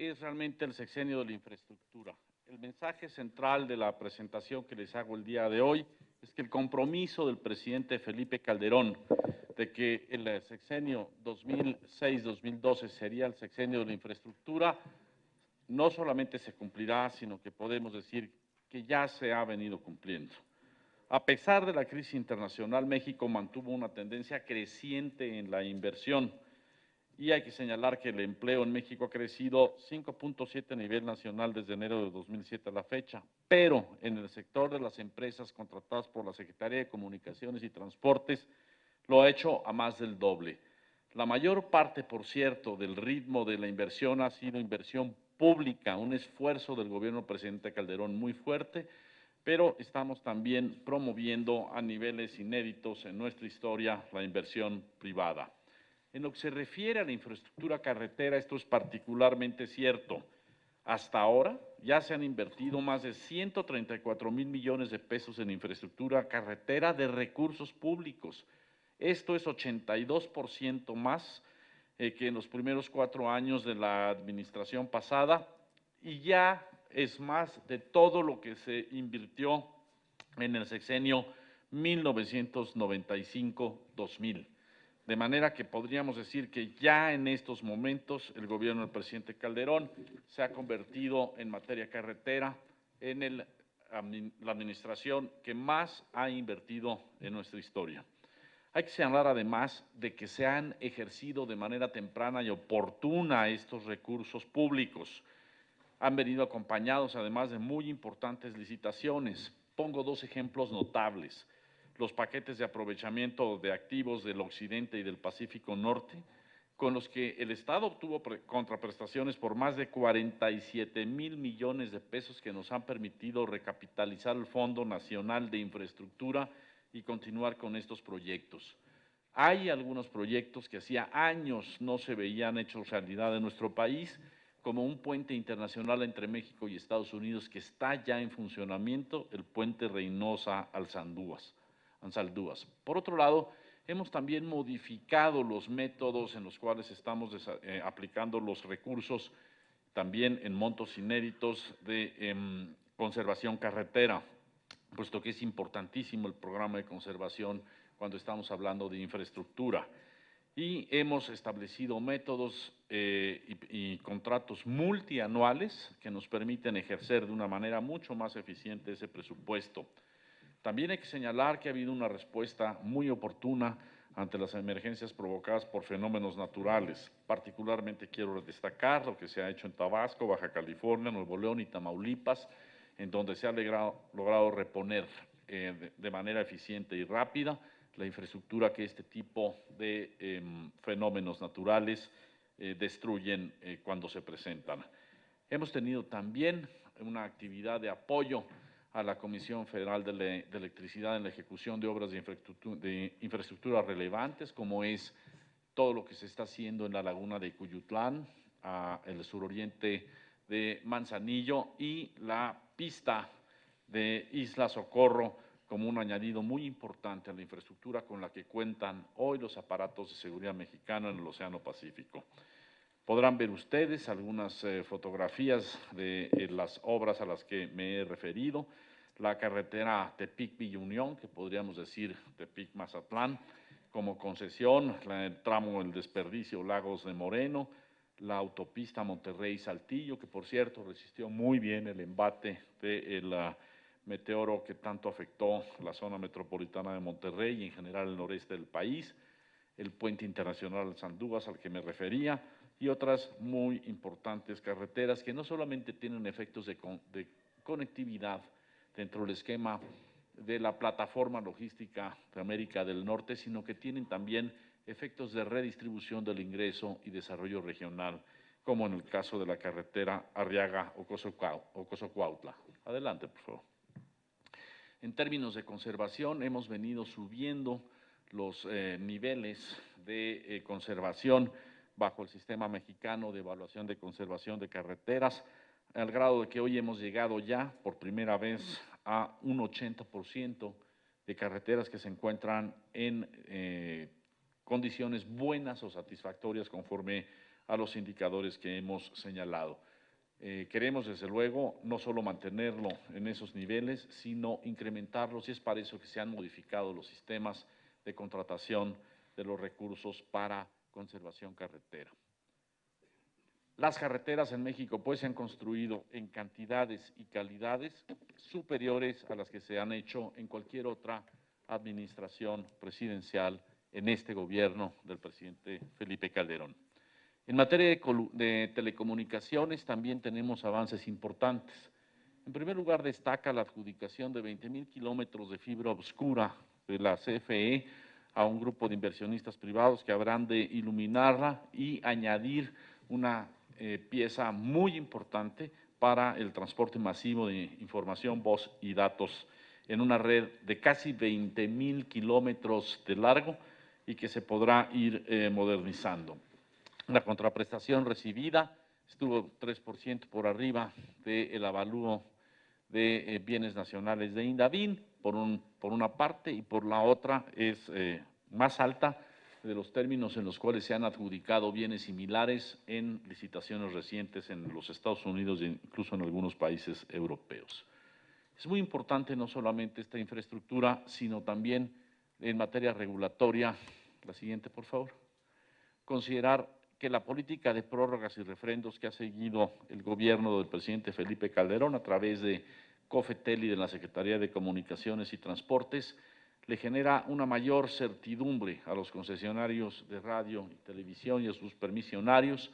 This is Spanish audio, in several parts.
es realmente el sexenio de la infraestructura. El mensaje central de la presentación que les hago el día de hoy es que el compromiso del presidente Felipe Calderón de que el sexenio 2006-2012 sería el sexenio de la infraestructura, no solamente se cumplirá, sino que podemos decir que ya se ha venido cumpliendo. A pesar de la crisis internacional, México mantuvo una tendencia creciente en la inversión y hay que señalar que el empleo en México ha crecido 5.7 a nivel nacional desde enero de 2007 a la fecha, pero en el sector de las empresas contratadas por la Secretaría de Comunicaciones y Transportes lo ha hecho a más del doble. La mayor parte, por cierto, del ritmo de la inversión ha sido inversión pública, un esfuerzo del gobierno del presidente Calderón muy fuerte, pero estamos también promoviendo a niveles inéditos en nuestra historia la inversión privada. En lo que se refiere a la infraestructura carretera, esto es particularmente cierto. Hasta ahora ya se han invertido más de 134,000 millones de pesos en infraestructura carretera de recursos públicos. Esto es 82% más que en los primeros 4 años de la administración pasada y ya es más de todo lo que se invirtió en el sexenio 1995-2000. De manera que podríamos decir que ya en estos momentos el gobierno del presidente Calderón se ha convertido en materia carretera en la administración que más ha invertido en nuestra historia. Hay que señalar además de que se han ejercido de manera temprana y oportuna estos recursos públicos. Han venido acompañados además de muy importantes licitaciones. Pongo 2 ejemplos notables: los paquetes de aprovechamiento de activos del occidente y del Pacífico Norte, con los que el Estado obtuvo contraprestaciones por más de 47,000 millones de pesos que nos han permitido recapitalizar el Fondo Nacional de Infraestructura y continuar con estos proyectos. Hay algunos proyectos que hacía años no se veían hechos realidad en nuestro país, como un puente internacional entre México y Estados Unidos que está ya en funcionamiento, el puente Reynosa-Alzandúas. Por otro lado, hemos también modificado los métodos en los cuales estamos aplicando los recursos, también en montos inéditos de conservación carretera, puesto que es importantísimo el programa de conservación cuando estamos hablando de infraestructura. Y hemos establecido métodos y contratos multianuales que nos permiten ejercer de una manera mucho más eficiente ese presupuesto. También hay que señalar que ha habido una respuesta muy oportuna ante las emergencias provocadas por fenómenos naturales. Particularmente quiero destacar lo que se ha hecho en Tabasco, Baja California, Nuevo León y Tamaulipas, en donde se ha logrado reponer de manera eficiente y rápida la infraestructura que este tipo de fenómenos naturales destruyen cuando se presentan. Hemos tenido también una actividad de apoyo a la Comisión Federal de Electricidad en la ejecución de obras de infraestructura relevantes, como es todo lo que se está haciendo en la laguna de Cuyutlán, el suroriente de Manzanillo y la pista de Isla Socorro, como un añadido muy importante a la infraestructura con la que cuentan hoy los aparatos de seguridad mexicana en el Océano Pacífico. Podrán ver ustedes algunas fotografías de las obras a las que me he referido: la carretera Tepic-Villa Unión, que podríamos decir Tepic-Mazatlán, como concesión, el tramo El Desperdicio Lagos de Moreno, la autopista Monterrey-Saltillo, que por cierto resistió muy bien el embate del meteoro que tanto afectó la zona metropolitana de Monterrey y en general el noreste del país, el puente internacional Alzandúas al que me refería, y otras muy importantes carreteras que no solamente tienen efectos de conectividad dentro del esquema de la plataforma logística de América del Norte, sino que tienen también efectos de redistribución del ingreso y desarrollo regional, como en el caso de la carretera Arriaga-Ocosocuautla. Adelante, por favor. En términos de conservación, hemos venido subiendo los niveles de conservación bajo el sistema mexicano de evaluación de conservación de carreteras, al grado de que hoy hemos llegado ya por primera vez a un 80% de carreteras que se encuentran en condiciones buenas o satisfactorias conforme a los indicadores que hemos señalado. Queremos, desde luego, no solo mantenerlo en esos niveles, sino incrementarlos, y es para eso que se han modificado los sistemas de contratación de los recursos para conservación carretera. Las carreteras en México pues se han construido en cantidades y calidades superiores a las que se han hecho en cualquier otra administración presidencial en este gobierno del presidente Felipe Calderón. En materia de telecomunicaciones también tenemos avances importantes. En primer lugar, destaca la adjudicación de 20,000 kilómetros de fibra oscura de la CFE a un grupo de inversionistas privados que habrán de iluminarla y añadir una pieza muy importante para el transporte masivo de información, voz y datos en una red de casi 20,000 kilómetros de largo y que se podrá ir modernizando. La contraprestación recibida estuvo 3% por arriba del avalúo de bienes nacionales de Indavín, por una parte, y por la otra es más alta de los términos en los cuales se han adjudicado bienes similares en licitaciones recientes en los Estados Unidos e incluso en algunos países europeos. Es muy importante no solamente esta infraestructura, sino también en materia regulatoria, la siguiente por favor, considerar que la política de prórrogas y refrendos que ha seguido el gobierno del presidente Felipe Calderón a través de COFETEL y de la Secretaría de Comunicaciones y Transportes le genera una mayor certidumbre a los concesionarios de radio y televisión y a sus permisionarios,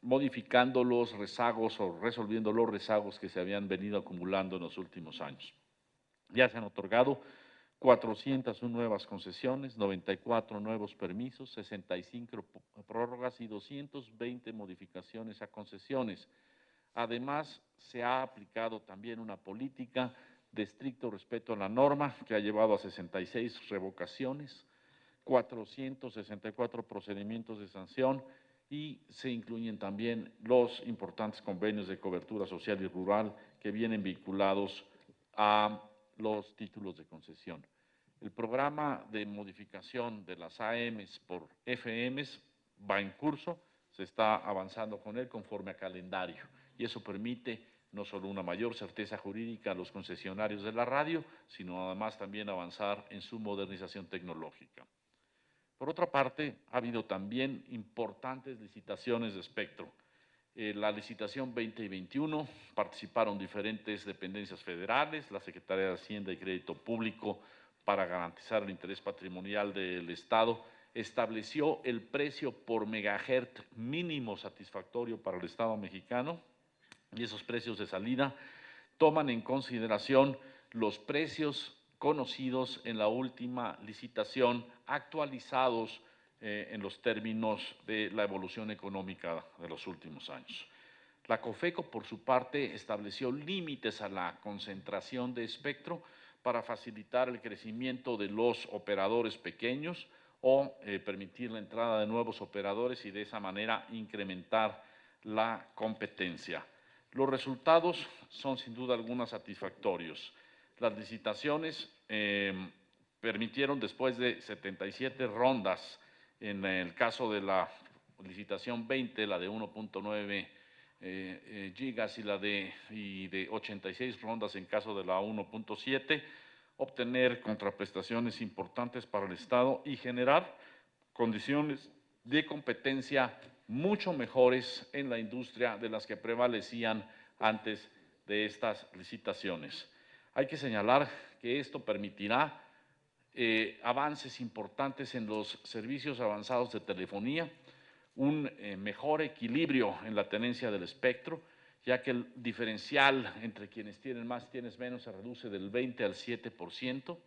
modificando los rezagos o resolviendo los rezagos que se habían venido acumulando en los últimos años. Ya se han otorgado 401 nuevas concesiones, 94 nuevos permisos, 65 prórrogas y 220 modificaciones a concesiones. Además, se ha aplicado también una política de estricto respeto a la norma que ha llevado a 66 revocaciones, 464 procedimientos de sanción y se incluyen también los importantes convenios de cobertura social y rural que vienen vinculados a los títulos de concesión. El programa de modificación de las AMs por FMs va en curso, se está avanzando con él conforme a calendario y eso permite no solo una mayor certeza jurídica a los concesionarios de la radio, sino además también avanzar en su modernización tecnológica. Por otra parte, ha habido también importantes licitaciones de espectro. La licitación 20 y 21 participaron diferentes dependencias federales, la Secretaría de Hacienda y Crédito Público, para garantizar el interés patrimonial del Estado, estableció el precio por megahertz mínimo satisfactorio para el Estado mexicano y esos precios de salida toman en consideración los precios conocidos en la última licitación, actualizados en los términos de la evolución económica de los últimos años. La COFECO, por su parte, estableció límites a la concentración de espectro para facilitar el crecimiento de los operadores pequeños o permitir la entrada de nuevos operadores y de esa manera incrementar la competencia. Los resultados son sin duda alguna satisfactorios. Las licitaciones permitieron, después de 77 rondas, en el caso de la licitación 20, la de 1.9 gigas y de 86 rondas en caso de la 1.7, obtener contraprestaciones importantes para el Estado y generar condiciones de competencia mucho mejores en la industria de las que prevalecían antes de estas licitaciones. Hay que señalar que esto permitirá avances importantes en los servicios avanzados de telefonía, un mejor equilibrio en la tenencia del espectro, ya que el diferencial entre quienes tienen más y quienes menos se reduce del 20 al 7%.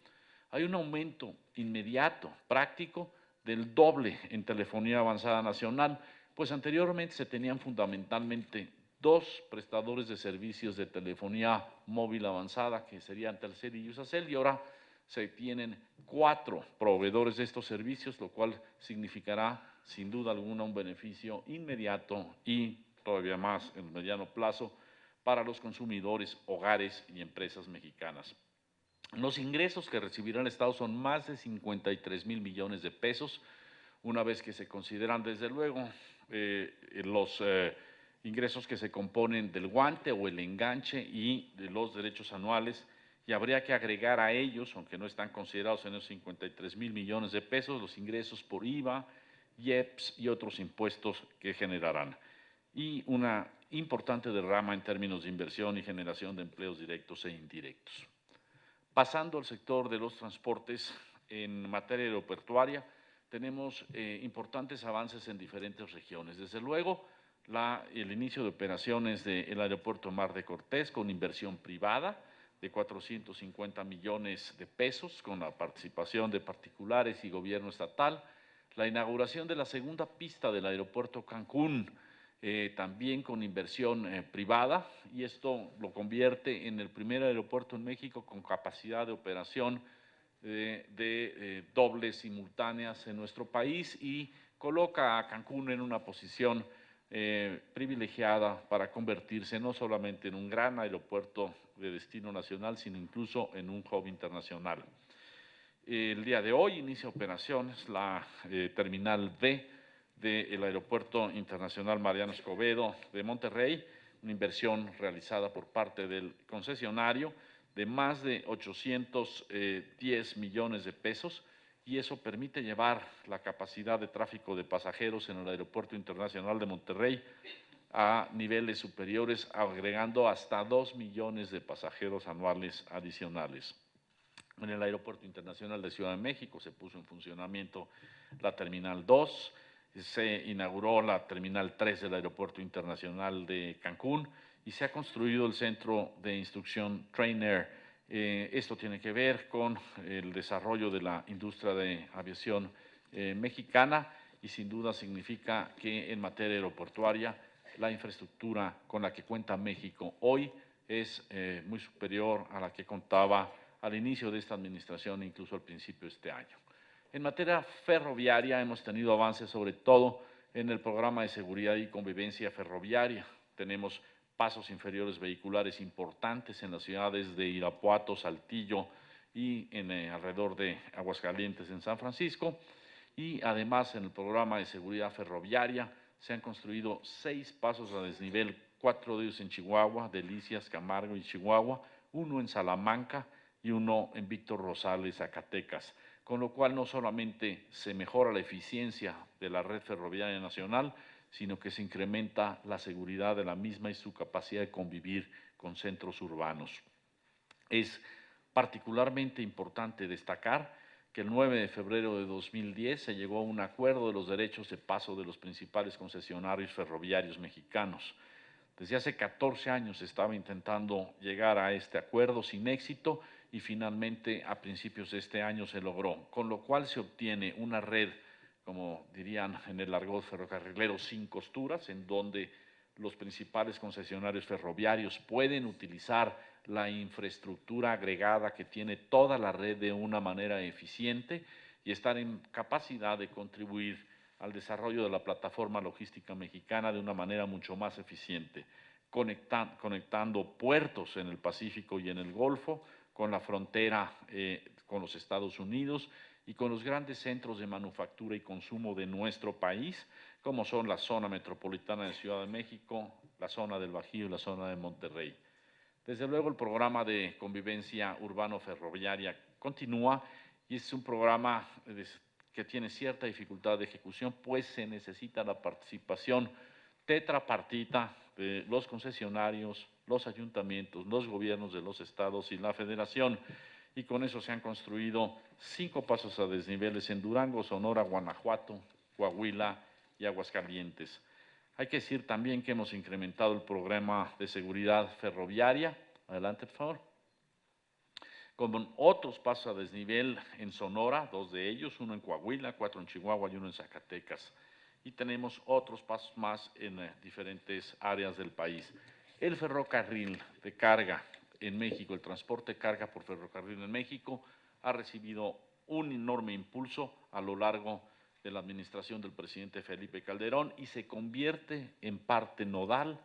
Hay un aumento inmediato, práctico, del doble en telefonía avanzada nacional, pues anteriormente se tenían fundamentalmente 2 prestadores de servicios de telefonía móvil avanzada, que serían Telcel y Usacell, y ahora se tienen 4 proveedores de estos servicios, lo cual significará sin duda alguna un beneficio inmediato y todavía más en el mediano plazo para los consumidores, hogares y empresas mexicanas. Los ingresos que recibirá el Estado son más de 53,000 millones de pesos, una vez que se consideran desde luego los ingresos que se componen del guante o el enganche y de los derechos anuales, y habría que agregar a ellos, aunque no están considerados en esos 53,000 millones de pesos, los ingresos por IVA, IEPS y otros impuestos que generarán, y una importante derrama en términos de inversión y generación de empleos directos e indirectos. Pasando al sector de los transportes, en materia aeroportuaria, tenemos importantes avances en diferentes regiones. Desde luego, el inicio de operaciones del aeropuerto Mar de Cortés con inversión privada de 450 millones de pesos, con la participación de particulares y gobierno estatal. La inauguración de la segunda pista del aeropuerto Cancún, también con inversión privada, y esto lo convierte en el primer aeropuerto en México con capacidad de operación de dobles simultáneas en nuestro país, y coloca a Cancún en una posición privilegiada para convertirse no solamente en un gran aeropuerto de destino nacional, sino incluso en un hub internacional. El día de hoy inicia operaciones la Terminal B del Aeropuerto Internacional Mariano Escobedo de Monterrey, una inversión realizada por parte del concesionario de más de 810 millones de pesos, y eso permite llevar la capacidad de tráfico de pasajeros en el Aeropuerto Internacional de Monterrey a niveles superiores, agregando hasta 2 millones de pasajeros anuales adicionales. En el Aeropuerto Internacional de Ciudad de México se puso en funcionamiento la Terminal 2, se inauguró la Terminal 3 del Aeropuerto Internacional de Cancún y se ha construido el Centro de Instrucción Trainer. Esto tiene que ver con el desarrollo de la industria de aviación mexicana, y sin duda significa que en materia aeroportuaria la infraestructura con la que cuenta México hoy es muy superior a la que contaba al inicio de esta administración e incluso al principio de este año. En materia ferroviaria hemos tenido avances sobre todo en el programa de seguridad y convivencia ferroviaria. Tenemos pasos inferiores vehiculares importantes en las ciudades de Irapuato, Saltillo y alrededor de Aguascalientes, en San Francisco. Y además en el programa de seguridad ferroviaria se han construido 6 pasos a desnivel, 4 de ellos en Chihuahua, Delicias, Camargo y Chihuahua, 1 en Salamanca y 1 en Víctor Rosales, Zacatecas, con lo cual no solamente se mejora la eficiencia de la red ferroviaria nacional, sino que se incrementa la seguridad de la misma y su capacidad de convivir con centros urbanos. Es particularmente importante destacar que el 9 de febrero de 2010 se llegó a un acuerdo de los derechos de paso de los principales concesionarios ferroviarios mexicanos. Desde hace 14 años se estaba intentando llegar a este acuerdo sin éxito, y finalmente a principios de este año se logró, con lo cual se obtiene una red, como dirían en el argot ferrocarrilero, sin costuras, en donde los principales concesionarios ferroviarios pueden utilizar la infraestructura agregada que tiene toda la red de una manera eficiente y estar en capacidad de contribuir al desarrollo de la plataforma logística mexicana de una manera mucho más eficiente, conectando puertos en el Pacífico y en el Golfo con la frontera con los Estados Unidos y con los grandes centros de manufactura y consumo de nuestro país, como son la zona metropolitana de Ciudad de México, la zona del Bajío y la zona de Monterrey. Desde luego, el programa de convivencia urbano-ferroviaria continúa, y es un programa que tiene cierta dificultad de ejecución, pues se necesita la participación tetrapartita de los concesionarios, los ayuntamientos, los gobiernos de los estados y la federación, y con eso se han construido 5 pasos a desniveles en Durango, Sonora, Guanajuato, Coahuila y Aguascalientes. Hay que decir también que hemos incrementado el programa de seguridad ferroviaria, adelante por favor, con otros pasos a desnivel en Sonora, 2 de ellos, 1 en Coahuila, 4 en Chihuahua y 1 en Zacatecas. Y tenemos otros pasos más en diferentes áreas del país. El ferrocarril de carga en México, el transporte de carga por ferrocarril en México, ha recibido un enorme impulso a lo largo de la administración del presidente Felipe Calderón y se convierte en parte nodal,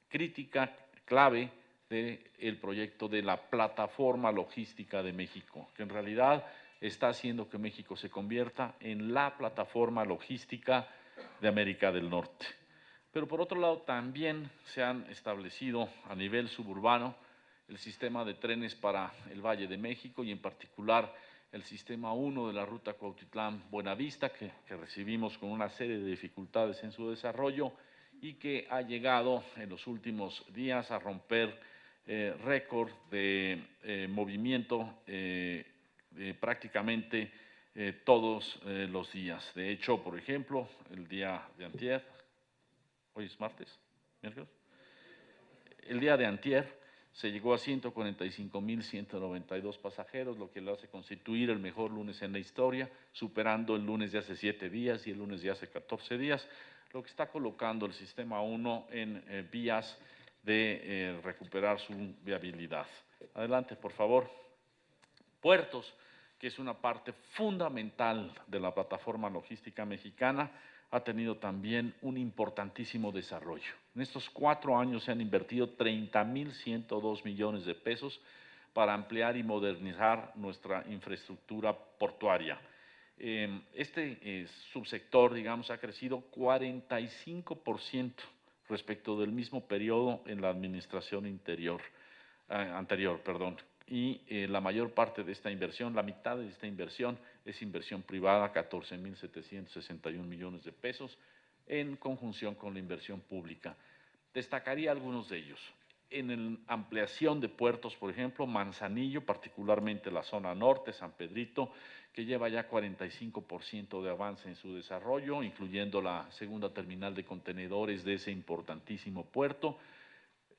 crítica, clave del proyecto de la plataforma logística de México, que en realidad está haciendo que México se convierta en la plataforma logística de América del Norte. Pero por otro lado también se han establecido a nivel suburbano el sistema de trenes para el Valle de México y en particular el sistema 1 de la ruta Cuautitlán-Buenavista, que recibimos con una serie de dificultades en su desarrollo y que ha llegado en los últimos días a romper récord de movimiento prácticamente todos los días. De hecho, por ejemplo, el día de antier, hoy es martes, miércoles, el día de antier se llegó a 145.192 pasajeros, lo que lo hace constituir el mejor lunes en la historia, superando el lunes de hace 7 días y el lunes de hace 14 días, lo que está colocando el sistema 1 en vías de recuperar su viabilidad. Adelante, por favor. Puertos, que es una parte fundamental de la plataforma logística mexicana, ha tenido también un importantísimo desarrollo. En estos 4 años se han invertido 30.102 millones de pesos para ampliar y modernizar nuestra infraestructura portuaria. Este subsector, digamos, ha crecido 45% respecto del mismo periodo en la administración anterior, y la mayor parte de esta inversión, la mitad de esta inversión es inversión privada, 14.761 millones de pesos, en conjunción con la inversión pública. Destacaría algunos de ellos. En la ampliación de puertos, por ejemplo, Manzanillo, particularmente la zona norte, San Pedrito, que lleva ya 45% de avance en su desarrollo, incluyendo la segunda terminal de contenedores de ese importantísimo puerto.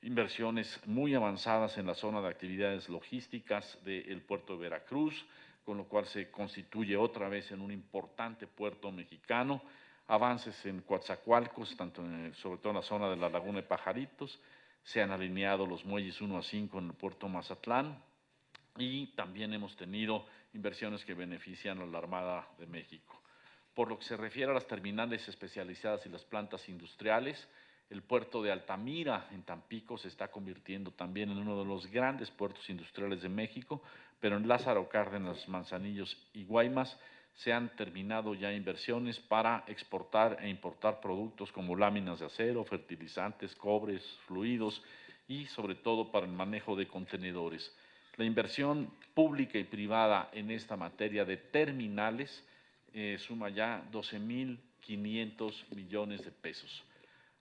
Inversiones muy avanzadas en la zona de actividades logísticas del puerto de Veracruz, con lo cual se constituye otra vez en un importante puerto mexicano. Avances en Coatzacoalcos, sobre todo en la zona de la Laguna de Pajaritos. Se han alineado los muelles 1 a 5 en el puerto Mazatlán y también hemos tenido inversiones que benefician a la Armada de México. Por lo que se refiere a las terminales especializadas y las plantas industriales, el puerto de Altamira, en Tampico, se está convirtiendo también en uno de los grandes puertos industriales de México, pero en Lázaro Cárdenas, Manzanillo y Guaymas se han terminado ya inversiones para exportar e importar productos como láminas de acero, fertilizantes, cobres, fluidos y sobre todo para el manejo de contenedores. La inversión pública y privada en esta materia de terminales suma ya 12.500 millones de pesos.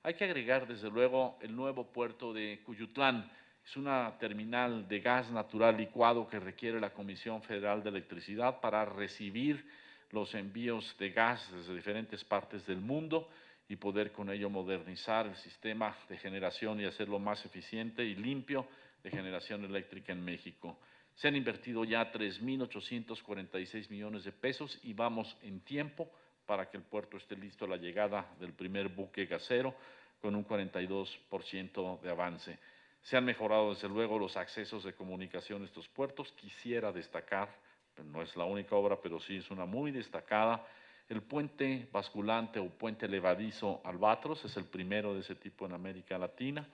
Hay que agregar, desde luego, el nuevo puerto de Cuyutlán. Es una terminal de gas natural licuado que requiere la Comisión Federal de Electricidad para recibir los envíos de gas desde diferentes partes del mundo y poder con ello modernizar el sistema de generación y hacerlo más eficiente y limpio de generación eléctrica en México. Se han invertido ya 3.846 millones de pesos y vamos en tiempo para que el puerto esté listo a la llegada del primer buque gasero con un 42% de avance. Se han mejorado desde luego los accesos de comunicación a estos puertos. Quisiera destacar, no es la única obra, pero sí es una muy destacada, el puente basculante o puente levadizo Albatros, es el primero de ese tipo en América Latina,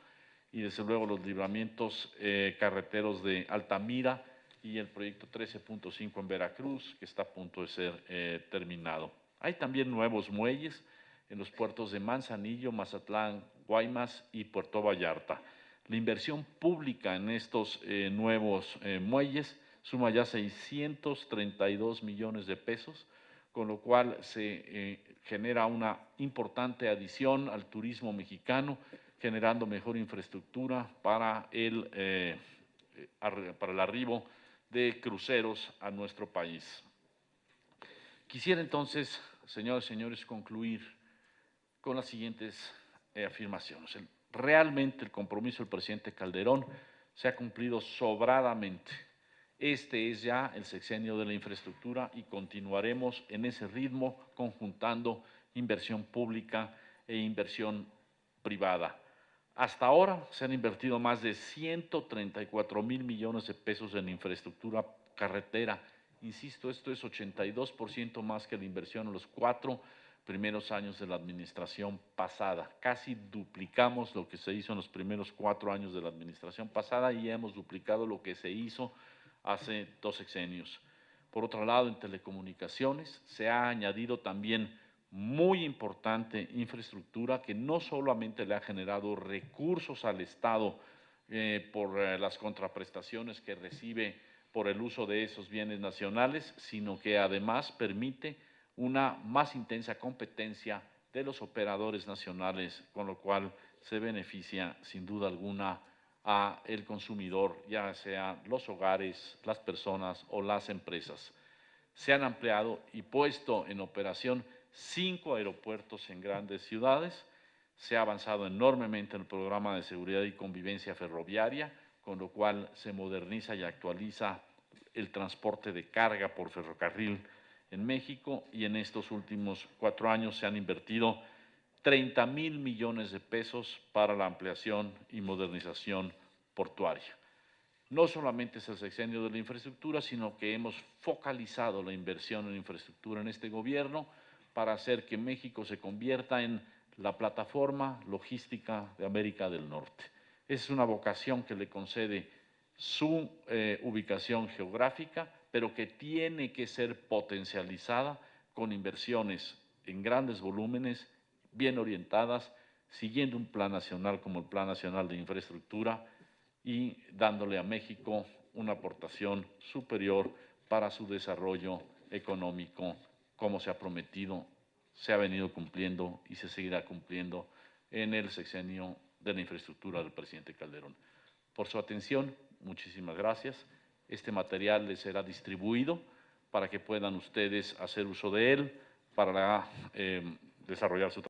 y desde luego los libramientos carreteros de Altamira y el proyecto 13.5 en Veracruz, que está a punto de ser terminado. Hay también nuevos muelles en los puertos de Manzanillo, Mazatlán, Guaymas y Puerto Vallarta. La inversión pública en estos nuevos muelles suma ya 632 millones de pesos, con lo cual se genera una importante adición al turismo mexicano, generando mejor infraestructura para el arribo de cruceros a nuestro país. Quisiera entonces, señoras y señores, concluir con las siguientes afirmaciones. Realmente el compromiso del presidente Calderón se ha cumplido sobradamente. Este es ya el sexenio de la infraestructura y continuaremos en ese ritmo conjuntando inversión pública e inversión privada. Hasta ahora se han invertido más de 134.000 millones de pesos en infraestructura carretera. Insisto, esto es 82% más que la inversión en los 4 primeros años de la administración pasada. Casi duplicamos lo que se hizo en los primeros 4 años de la administración pasada y hemos duplicado lo que se hizo hace 2 sexenios. Por otro lado, en telecomunicaciones se ha añadido también muy importante infraestructura que no solamente le ha generado recursos al Estado por las contraprestaciones que recibe por el uso de esos bienes nacionales, sino que además permite una más intensa competencia de los operadores nacionales, con lo cual se beneficia sin duda alguna a el consumidor, ya sea los hogares, las personas o las empresas. Se han ampliado y puesto en operación 5 aeropuertos en grandes ciudades. Se ha avanzado enormemente en el programa de seguridad y convivencia ferroviaria, con lo cual se moderniza y actualiza el transporte de carga por ferrocarril en México, y en estos últimos 4 años se han invertido 30,000 millones de pesos para la ampliación y modernización portuaria. No solamente es el sexenio de la infraestructura, sino que hemos focalizado la inversión en infraestructura en este gobierno para hacer que México se convierta en la plataforma logística de América del Norte. Esa es una vocación que le concede su ubicación geográfica, pero que tiene que ser potencializada con inversiones en grandes volúmenes, bien orientadas, siguiendo un plan nacional como el Plan Nacional de Infraestructura, y dándole a México una aportación superior para su desarrollo económico, como se ha prometido, se ha venido cumpliendo y se seguirá cumpliendo en el sexenio de la infraestructura del presidente Calderón. Por su atención, muchísimas gracias. Este material les será distribuido para que puedan ustedes hacer uso de él para desarrollar su trabajo.